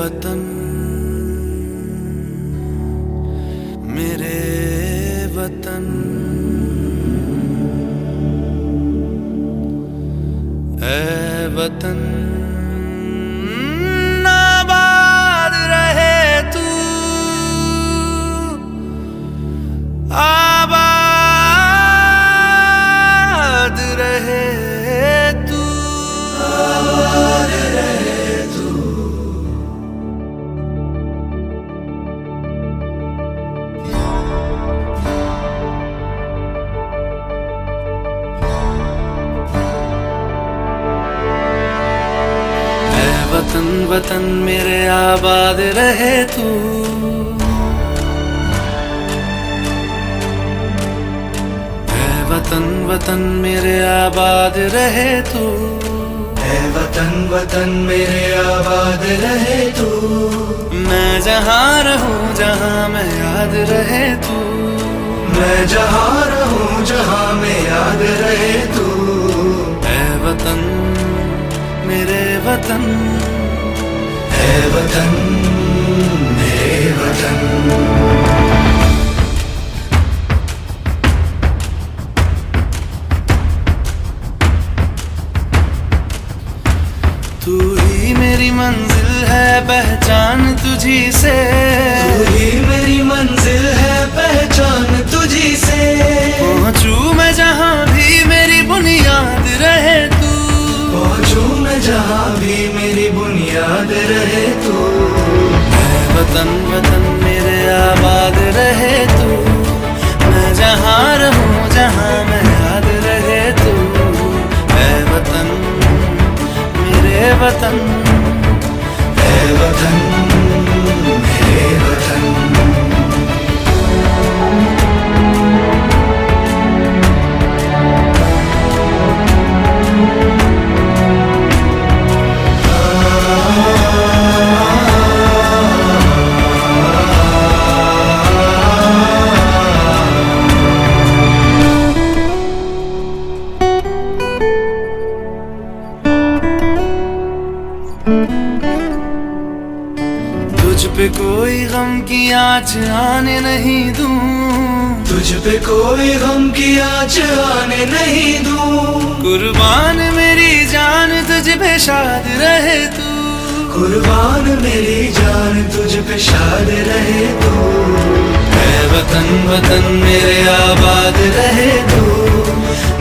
वतन मेरे वतन, ऐ वतन आबाद रहे तू, आबाद रहे तू, आबाद रहे तू। वतन वतन मेरे आबाद रहे तू, ऐ वतन वतन मेरे आबाद रहे तू, ऐ वतन वतन मेरे आबाद रहे तू। मैं जहाँ रहूं जहाँ मैं याद रहे तू, मैं जहाँ रहूं जहाँ मैं याद रहे तू। ऐ वतन मेरे वतन, ऐ वतन मेरे वतन। तू ही मेरी मंजिल है पहचान तुझी से, तू ही मेरी मंजिल है पहचान तुझी से। पहुँचू मैं जहाँ भी मेरी बुनियाद रहे तू, पहुँचू मैं जहाँ भी मेरी बुनियाद रहे तू। ऐ वतन वतन मेरे आबाद रहे तू, मैं जहाँ रहूं जहाँ मैं याद रहे तू। ऐ वतन मेरे वतन, ऐ वतन मेरे वतन। तुझ पे कोई गम की आँच आने नहीं दूं, तुझ पे कोई गम की आँच आने नहीं दूं। कुर्बान मेरी जान तुझ पे शाद रहे तू, कुर्बान मेरी जान तुझ पे शाद रहे तू। ऐ वतन वतन मेरे आबाद रहे तू,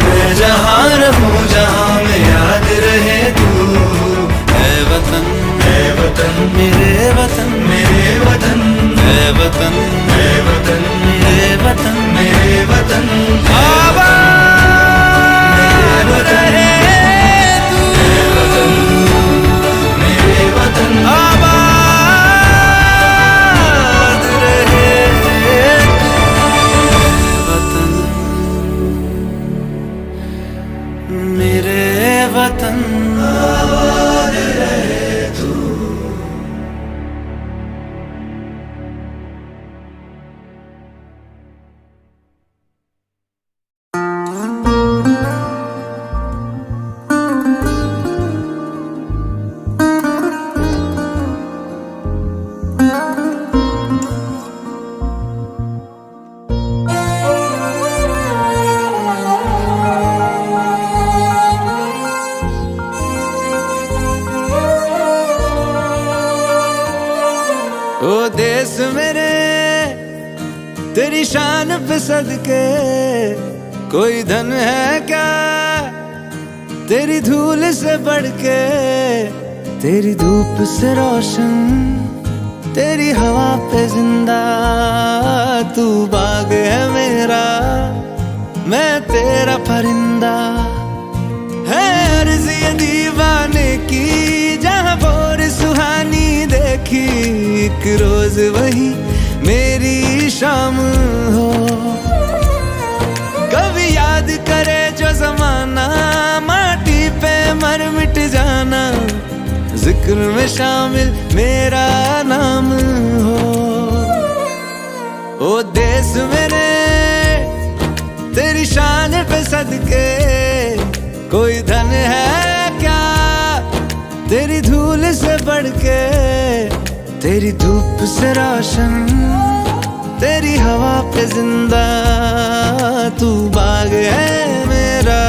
मैं जहाँ रहूं जहाँ मैं याद रहे तू। ऐ वतन मेरे वतन, मेरे वतन, ऐ वतन मेरे वतन, मेरे वतन, मेरे वतन। आबाद रहे तू, मेरे वतन, आबाद रहे तू। वतन मेरे वतन, आबाद रहे तू। ओ देश मेरे तेरी शान पे सदके, कोई धन है क्या तेरी धूल से बढ़ के। तेरी धूप से रोशन, तेरी हवा पे जिंदा, तू बाग है मेरा मैं तेरा परिंदा। है अर्ज़ ये दीवाने की जहाँ भोर सुहानी देखी, एक रोज वही मेरी शाम हो। कभी याद करे जो जमाना, माटी पे मर मिट जाना, जिक्र में शामिल मेरा नाम हो। ओ देश मेरे तेरी शान पे सदके, कोई धन है क्या तेरी धूल से बढ़ के। तेरी धूप से रोशन, तेरी हवा पे जिंदा। तू बाग है मेरा,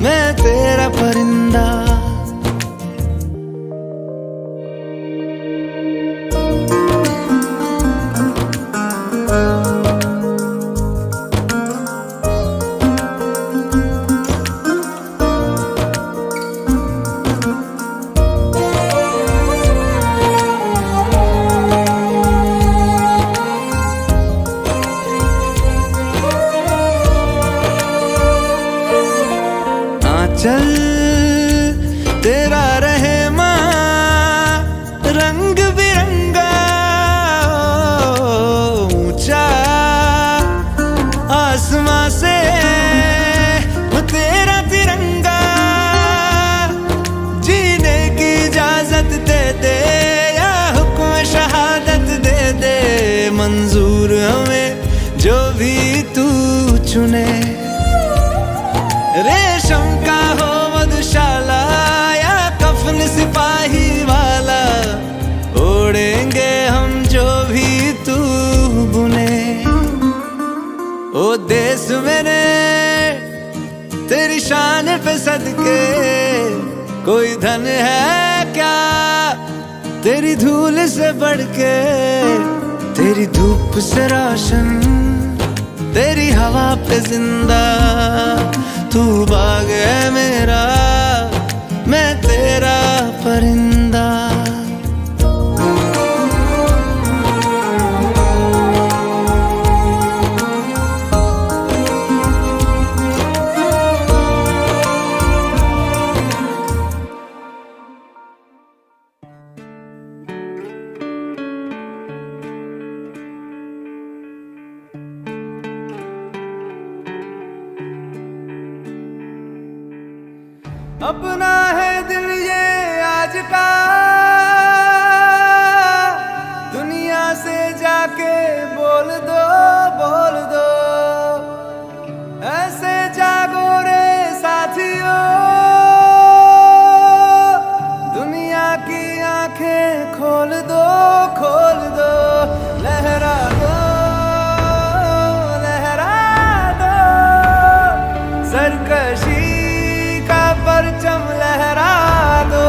मैं तेरा परिंदा। चल तेरा रहे माँ रंग बिरंगा, ऊंचा आसमां से तेरा तिरंगा। जीने की इजाजत दे दे या हुक्म शहादत दे दे, मंजूर हमें जो भी तू चुने। रेशम का हो मधुशाला या कफन सिपाही वाला, ओढ़ेंगे हम जो भी तू बुने। ओ देश मेरे तेरी शान पे सदके, कोई धन है क्या तेरी धूल से बढ़ के। तेरी धूप से रोशन, तेरी हवा पे जिंदा। तू बाग है मेरा, मैं तेरा परिंदा। अपना है दिल ये आज का, दुनिया से जाके बोल दो, बोल दो। ऐसे जागो रे साथियों, दुनिया की आंखें खोल दो, खोल दो। लहरा दो, लहरा दो, सरकशी परचम लहरा दो।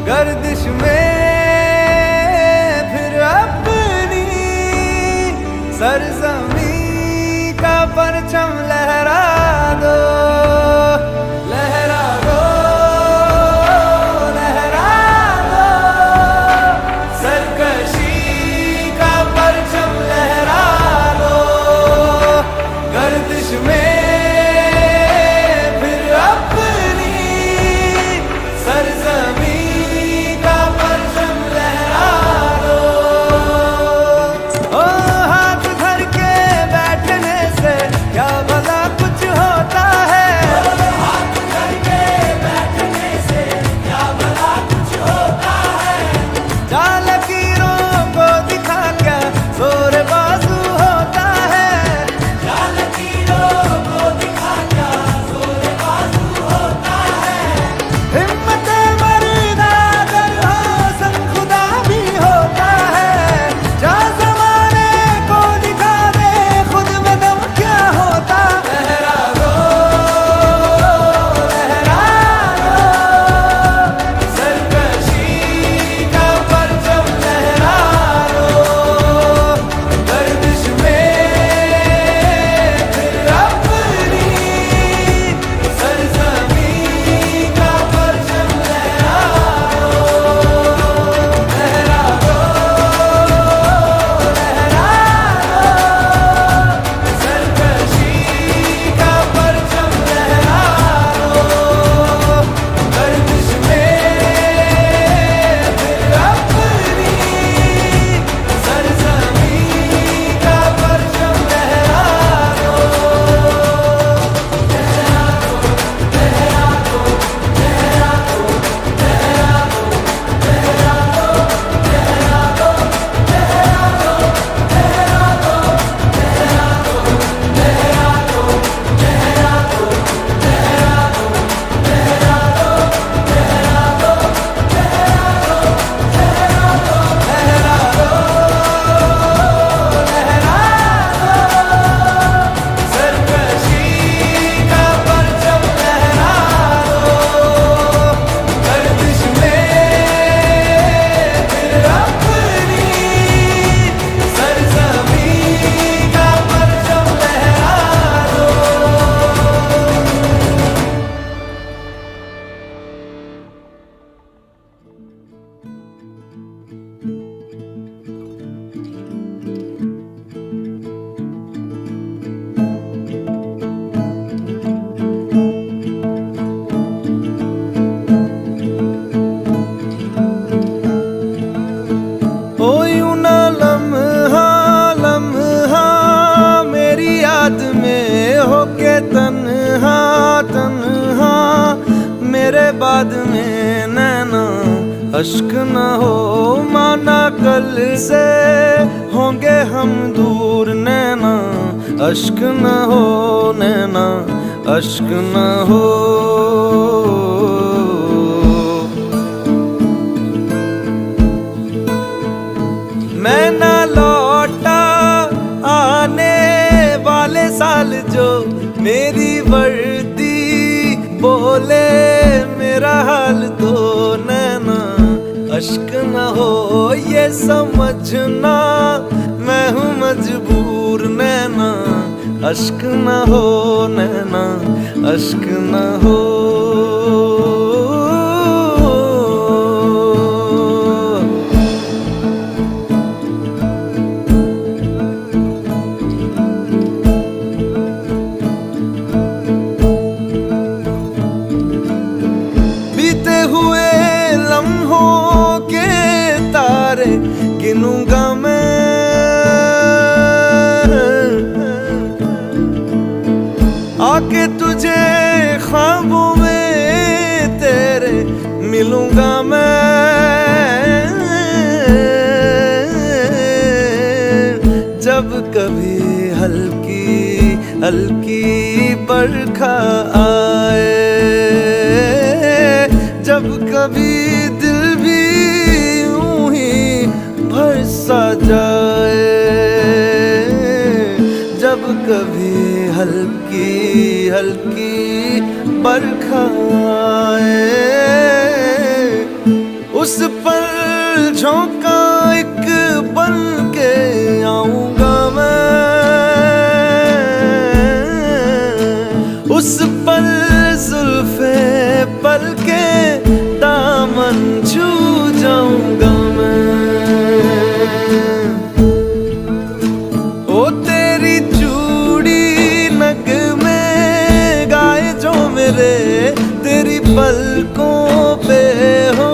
गर्दिश में फिर अपनी सरजमी का परचम लहरा दो। लहरा दो, लहरा दो, सरकशी का परचम लहरा दो। गर्दिश में बाद में नैना अश्क न हो, माना कल से होंगे हम दूर नैना अश्क न हो, नैना अश्क न हो। मैं ना लौटा आने वाले साल जो मेरी वर्दी बोले मेरा हाल तो नैना अश्क न हो, ये समझना मैं हूँ मजबूर नैना अश्क न हो, नैना अश्क न हो। बीते हुए लम्हों के तारे गिनूंगा मैं, आके तुझे ख्वाबों में तेरे मिलूंगा मैं। जब कभी हल्की हल्की बरखा आए, जब कभी दिल भी यूं ही भर सा जाए, जब कभी हल्की हल्की बरखा आए, उस पर झोंका एक बन के आऊंगा मैं, उस पर जुल्फे पल के दामन छू जाऊंगा मैं। ओ तेरी चूड़ी नग में गाए जो मेरे, तेरी पलकों पे हो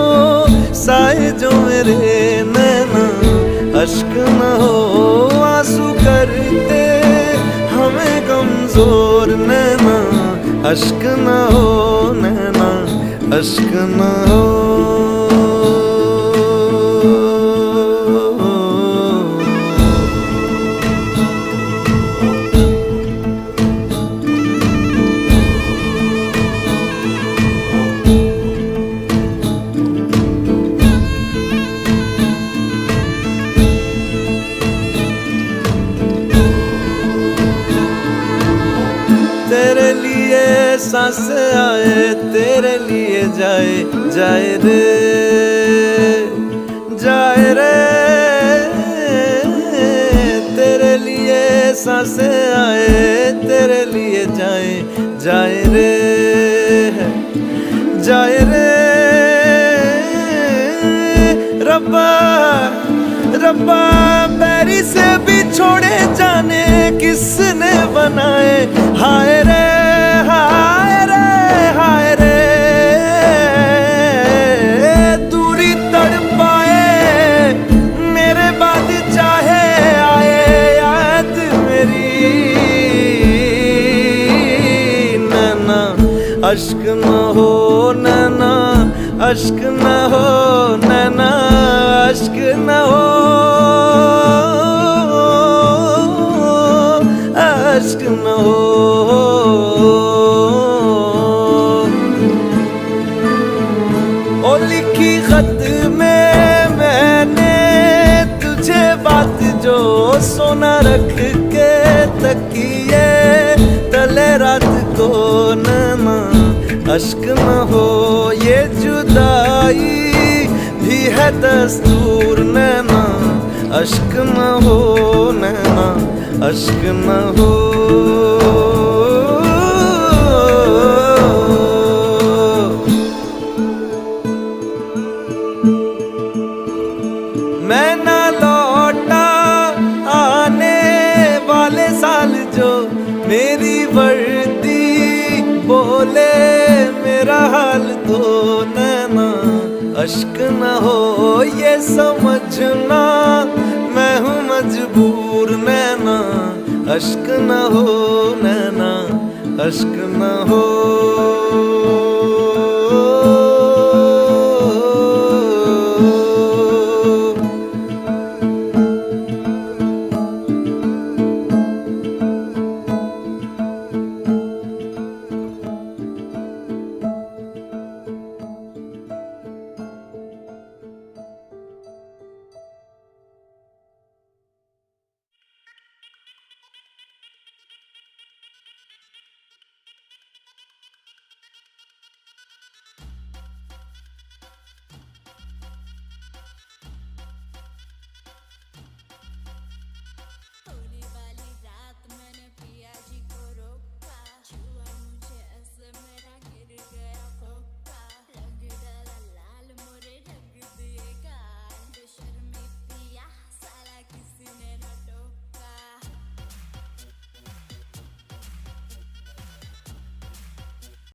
साए जो मेरे नैना अश्क न हो, आंसू करते हमें कमजोर नैना अश्क न हो, नैना अश्क न हो। तेरे लिए सांस आए, तेरे लिए जाए जाए रे, जाए रे। तेरे लिए सांस आए, तेरे लिए जाए जाए रे, जाए रे। रब्बा रब्बा बैरी से भी छोड़े जाने किसने बनाए, हाय रे हाय रे हाय रे। दूरी तड़पाए मेरे बाद चाहे आए याद मेरी, नैना अश्क न हो, नैना अश्क न हो, नैना अश्क न हो, अश्क न हो। ओ लिखी खत में मैंने तुझे बात जो सोना रख के तकिए तले रात को, नैना अश्क न हो, ये जुदाई भी है दस्तूर नैना अश्क न हो, नैना अश्क न हो। मैं ना लौटा आने वाले साल जो मेरी वर्दी बोले मेरा हाल तो, नैना अश्क न हो, ये समझना मैं हूँ मजबूर नैना अश्क न हो, नैना अश्क न हो।